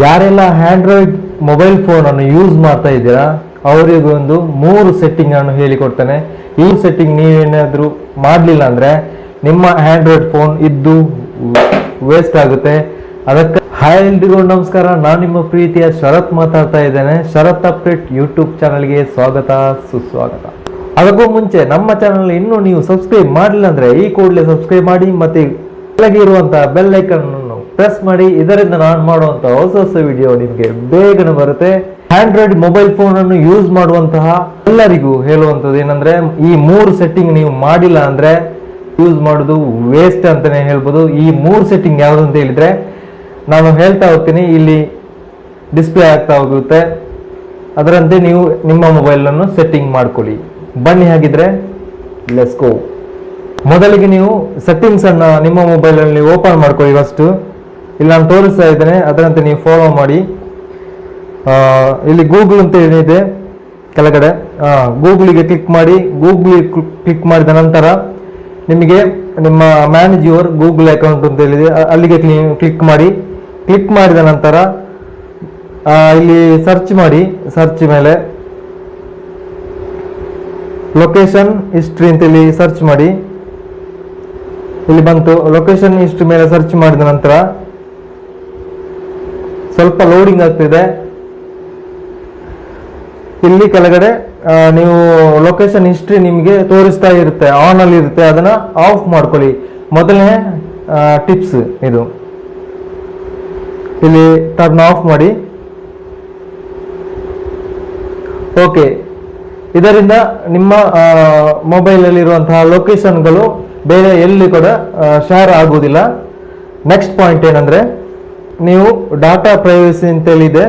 ಯಾರೆಲ್ಲ Android mobile phone ಅನ್ನು use ಮಾಡ್ತಾ ಇದ್ದೀರಾ ಅವರಿಗೆ ಒಂದು 3 ಸೆಟ್ಟಿಂಗ್ ಅನ್ನು ಹೇಳಿಕೊಡ್ತೇನೆ. ಈ ಸೆಟ್ಟಿಂಗ್ ನೀವೇನಾದ್ರೂ ಮಾಡಲಿಲ್ಲ ಅಂದ್ರೆ ನಿಮ್ಮ ಆಂಡ್ರಾಯ್ಡ್ ಫೋನ್ ಇದ್ದು ವೇಸ್ಟ್ ಆಗುತ್ತೆ. ಅದಕ್ಕೆ ಹಾಯ್ ಎಲ್ರಿಗೂ ನಮಸ್ಕಾರ, ನಾನು ನಿಮ್ಮ ಪ್ರೀತಿಯ ಶರತ್ ಮಾತಾಡ್ತಾ ಇದ್ದೇನೆ. ಶರತ್ ಅಪ್ಡೇಟ್ ಯೂಟ್ಯೂಬ್ ಚಾನಲ್ಗೆ ಸ್ವಾಗತ ಸುಸ್ವಾಗತ. ಅದಕ್ಕೂ ಮುಂಚೆ ನಮ್ಮ ಚಾನಲ್ ಇನ್ನೂ ನೀವು ಸಬ್ಸ್ಕ್ರೈಬ್ ಮಾಡಲಿಲ್ಲ ಅಂದ್ರೆ ಈ ಕೂಡಲೇ ಸಬ್ಸ್ಕ್ರೈಬ್ ಮಾಡಿ, ಮತ್ತೆ ಕೆಳಗೆ ಇರುವಂತಹ ಬೆಲ್ ಐಕನ್ ಅನ್ನು ಪ್ರೆಸ್ ಮಾಡಿ. ಇದರಿಂದ ನಾನು ಮಾಡುವಂತಹ ಹೊಸ ಹೊಸ ವಿಡಿಯೋ ನಿಮಗೆ ಬೇಗನೆ ಬರುತ್ತೆ. ಆಂಡ್ರಾಯ್ಡ್ ಮೊಬೈಲ್ ಫೋನ್ ಅನ್ನು ಯೂಸ್ ಮಾಡುವಂತಹ ಎಲ್ಲರಿಗೂ ಹೇಳುವಂಥದ್ದು ಏನಂದ್ರೆ, ಈ 3 ಸೆಟ್ಟಿಂಗ್ ನೀವು ಮಾಡಿಲ್ಲ ಅಂದ್ರೆ ಯೂಸ್ ಮಾಡೋದು ವೇಸ್ಟ್ ಅಂತಾನೆ ಹೇಳ್ಬೋದು. ಈ 3 ಸೆಟ್ಟಿಂಗ್ ಯಾವುದು ಅಂತ ಹೇಳಿದ್ರೆ ನಾನು ಹೇಳ್ತಾ ಹೋಗ್ತೀನಿ, ಇಲ್ಲಿ ಡಿಸ್ಪ್ಲೇ ಆಗ್ತಾ ಹೋಗುತ್ತೆ. ಅದರಂತೆ ನೀವು ನಿಮ್ಮ ಮೊಬೈಲ್ ಅನ್ನು ಸೆಟ್ಟಿಂಗ್ ಮಾಡ್ಕೊಳ್ಳಿ. ಬನ್ನಿ ಹಾಗಿದ್ರೆ ಲೆಟ್ಸ್ ಗೋ. ಮೊದಲಿಗೆ ನೀವು ಸೆಟ್ಟಿಂಗ್ಸ್ ಅನ್ನ ನಿಮ್ಮ ಮೊಬೈಲ್ ಅಲ್ಲಿ ಓಪನ್ ಮಾಡ್ಕೊಳ್ಳಿ. ಫಸ್ಟ್ ಇಲ್ಲಿ ನಾನು ತೋರಿಸ್ತಾ ಇದ್ದೇನೆ, ಅದರಂತೆ ನೀವು ಫಾಲೋ ಮಾಡಿ. ಇಲ್ಲಿ ಗೂಗಲ್ ಅಂತ ಏನಿದೆ ಕೆಳಗಡೆ, ಗೂಗಲ್ಗೆ ಕ್ಲಿಕ್ ಮಾಡಿ. ಗೂಗಲ್ ಕ್ಲಿಕ್ ಮಾಡಿದ ನಂತರ ನಿಮಗೆ ನಿಮ್ಮ ಮ್ಯಾನೇಜ್ ಯುವರ್ ಗೂಗಲ್ ಅಕೌಂಟ್ ಅಂತ ಹೇಳಿದೆ, ಅಲ್ಲಿಗೆ ಕ್ಲಿಕ್ ಮಾಡಿ. ಕ್ಲಿಕ್ ಮಾಡಿದ ನಂತರ ಇಲ್ಲಿ ಸರ್ಚ್ ಮಾಡಿ. ಸರ್ಚ್ ಮೇಲೆ ಲೊಕೇಶನ್ ಹಿಸ್ಟ್ರಿ ಅಂತ ಇಲ್ಲಿ ಸರ್ಚ್ ಮಾಡಿ. ಇಲ್ಲಿ ಬಂತು. ಲೊಕೇಶನ್ ಹಿಸ್ಟ್ರಿ ಮೇಲೆ ಸರ್ಚ್ ಮಾಡಿದ ನಂತರ ಸ್ವಲ್ಪ ಲೋಡಿಂಗ್ ಆಗ್ತಿದೆ. ಇಲ್ಲಿ ಕೆಳಗಡೆ ನೀವು ಲೊಕೇಶನ್ ಹಿಸ್ಟ್ರಿ ನಿಮಗೆ ತೋರಿಸ್ತಾ ಇರುತ್ತೆ, ಆನ್ ಅಲ್ಲಿ ಇರುತ್ತೆ, ಅದನ್ನ ಆಫ್ ಮಾಡ್ಕೊಳ್ಳಿ. ಮೊದಲನೇ ಟಿಪ್ಸ್ ಇದು. ಇಲ್ಲಿ ಟರ್ನ್ ಆಫ್ ಮಾಡಿ. ಓಕೆ, ಇದರಿಂದ ನಿಮ್ಮ ಮೊಬೈಲ್ ಅಲ್ಲಿ ಇರುವಂತಹ ಲೊಕೇಶನ್ಗಳು ಬೇರೆ ಎಲ್ಲಿ ಕೂಡ ಶೇರ್ ಆಗುವುದಿಲ್ಲ. ನೆಕ್ಸ್ಟ್ ಪಾಯಿಂಟ್ ಏನಂದ್ರೆ, ನೀವು ಡಾಟಾ ಪ್ರೈವಸಿ ಅಂತೇಳಿದೆ,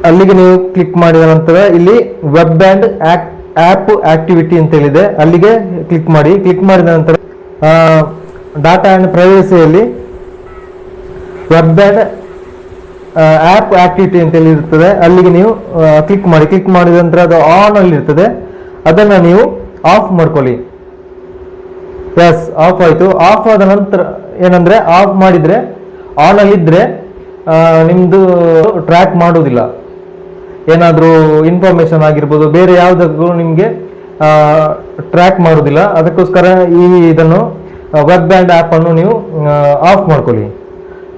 ಅಲ್ಲಿಗೆ ನೀವು ಕ್ಲಿಕ್ ಮಾಡಿದ ನಂತರ ಇಲ್ಲಿ ವೆಬ್ ಅಂಡ್ ಆಪ್ ಆಕ್ಟಿವಿಟಿ ಅಂತ ಹೇಳಿದೆ, ಅಲ್ಲಿಗೆ ಕ್ಲಿಕ್ ಮಾಡಿ. ಕ್ಲಿಕ್ ಮಾಡಿದ ನಂತರ ಡಾಟಾ ಅಂಡ್ ಪ್ರೈವಸಿಯಲ್ಲಿ ವೆಬ್ ಅಂಡ್ ಆಪ್ ಆಕ್ಟಿವಿಟಿ ಅಂತ ಹೇಳಿ ಇರ್ತದೆ, ಅಲ್ಲಿಗೆ ನೀವು ಕ್ಲಿಕ್ ಮಾಡಿ. ಕ್ಲಿಕ್ ಮಾಡಿದ ನಂತರ ಅದು ಆನ್ ಅಲ್ಲಿ ಇರ್ತದೆ, ಅದನ್ನ ನೀವು ಆಫ್ ಮಾಡ್ಕೊಳ್ಳಿ. ಎಸ್, ಆಫ್ ಆಯ್ತು. ಆಫ್ ಆದ ನಂತರ ಏನಂದ್ರೆ, ಆಫ್ ಮಾಡಿದ್ರೆ ಆನ್ ಅಲ್ಲಿ ಇದ್ರೆ ನಿಮ್ದು ಟ್ರ್ಯಾಕ್ ಮಾಡೋದಿಲ್ಲ. ಏನಾದ್ರೂ ಇನ್ಫಾರ್ಮೇಶನ್ ಆಗಿರ್ಬೋದು, ಬೇರೆ ಯಾವ್ದಾದ್ರು ನಿಮ್ಗೆ ಟ್ರ್ಯಾಕ್ ಮಾಡೋದಿಲ್ಲ. ಅದಕ್ಕೋಸ್ಕರ ಇದನ್ನು ವೆಬ್ ಅಂಡ್ ಆಪ್ ಅನ್ನು ನೀವು ಆಫ್ ಮಾಡ್ಕೊಳ್ಳಿ.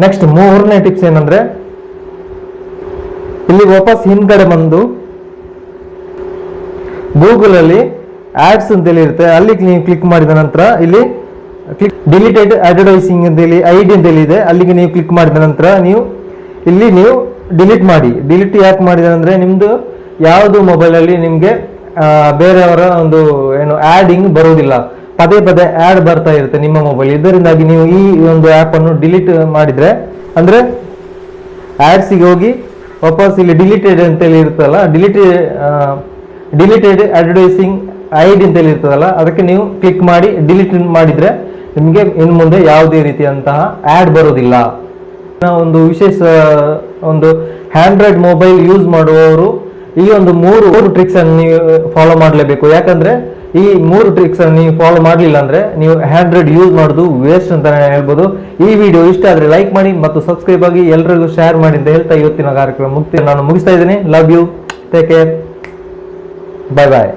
ನೆಕ್ಸ್ಟ್ 3ನೇ ಟಿಪ್ಸ್ ಏನಂದ್ರೆ, ಇಲ್ಲಿ ವಾಪಸ್ ಹಿಂದ್ಗಡೆ ಬಂದು ಗೂಗಲ್ ಅಲ್ಲಿ ಆಡ್ಸ್ ಅಂತೇಳಿ ಇರುತ್ತೆ, ಅಲ್ಲಿ ನೀವು ಕ್ಲಿಕ್ ಮಾಡಿದ ನಂತರ ಇಲ್ಲಿ ಡಿಲೀಟೆಡ್ ಅಡ್ವರ್ಟೈಸಿಂಗ್ ಅಂತೇಳಿ ಐಡಿ ಅಂತೇಳಿ ಇದೆ, ಅಲ್ಲಿಗೆ ನೀವು ಕ್ಲಿಕ್ ಮಾಡಿದ ನಂತರ ನೀವು ಡಿಲೀಟ್ ಮಾಡಿ. ಡಿಲೀಟ್ ಯಾಕೆ ಮಾಡಿದ್ರೆ, ನಿಮ್ದು ಯಾವುದು ಮೊಬೈಲ್ ಅಲ್ಲಿ ನಿಮ್ಗೆ ಬೇರೆಯವರ ಒಂದು ಏನು ಆಡಿಂಗ್ ಬರುವುದಿಲ್ಲ, ಪದೇ ಪದೇ ಆಡ್ ಬರ್ತಾ ಇರುತ್ತೆ ನಿಮ್ಮ ಮೊಬೈಲ್. ಇದರಿಂದಾಗಿ ನೀವು ಈ ಒಂದು ಆಪ್ ಅನ್ನು ಡಿಲೀಟ್ ಮಾಡಿದ್ರೆ, ಅಂದ್ರೆ ಆಡ್ಸಿಗೆ ಹೋಗಿ ವಾಪಸ್ ಇಲ್ಲಿ ಡಿಲೀಟೆಡ್ ಅಂತೇಳಿ ಇರ್ತದಲ್ಲ, ಡಿಲೀಟೆಡ್ ಅಡ್ವರ್ಟೈಸಿಂಗ್ ಐಡಿ ಅಂತೇಳಿ ಇರ್ತದಲ್ಲ, ಅದಕ್ಕೆ ನೀವು ಕ್ಲಿಕ್ ಮಾಡಿ ಡಿಲೀಟ್ ಮಾಡಿದ್ರೆ ನಿಮಗೆ ಇನ್ನು ಮುಂದೆ ಯಾವುದೇ ರೀತಿಯಂತಹ ಆಡ್ ಬರೋದಿಲ್ಲ. ಒಂದು ವಿಶೇಷ ಒಂದು ಆಂಡ್ರಾಯ್ಡ್ ಮೊಬೈಲ್ ಯೂಸ್ ಮಾಡುವವರು ಈ ಒಂದು 3 ಟ್ರಿಕ್ಸ್ ಅನ್ನು ನೀವು ಫಾಲೋ ಮಾಡಲೇಬೇಕು. ಯಾಕಂದ್ರೆ ಈ 3 ಟ್ರಿಕ್ಸ್ ಅನ್ನು ನೀವು ಫಾಲೋ ಮಾಡಲಿಲ್ಲ ಅಂದ್ರೆ ನೀವು ಆಂಡ್ರಾಯ್ಡ್ ಯೂಸ್ ಮಾಡೋದು ವೇಸ್ಟ್ ಅಂತ ಹೇಳ್ಬೋದು. ಈ ವಿಡಿಯೋ ಇಷ್ಟ ಆದ್ರೆ ಲೈಕ್ ಮಾಡಿ ಮತ್ತು ಸಬ್ಸ್ಕ್ರೈಬ್ ಆಗಿ ಎಲ್ಲರಿಗೂ ಶೇರ್ ಮಾಡಿ ಅಂತ ಹೇಳ್ತಾ ಇವತ್ತಿನ ಕಾರ್ಯಕ್ರಮ ನಾನು ಮುಗಿಸ್ತಾ ಇದ್ದೀನಿ. Love you, take care, bye bye.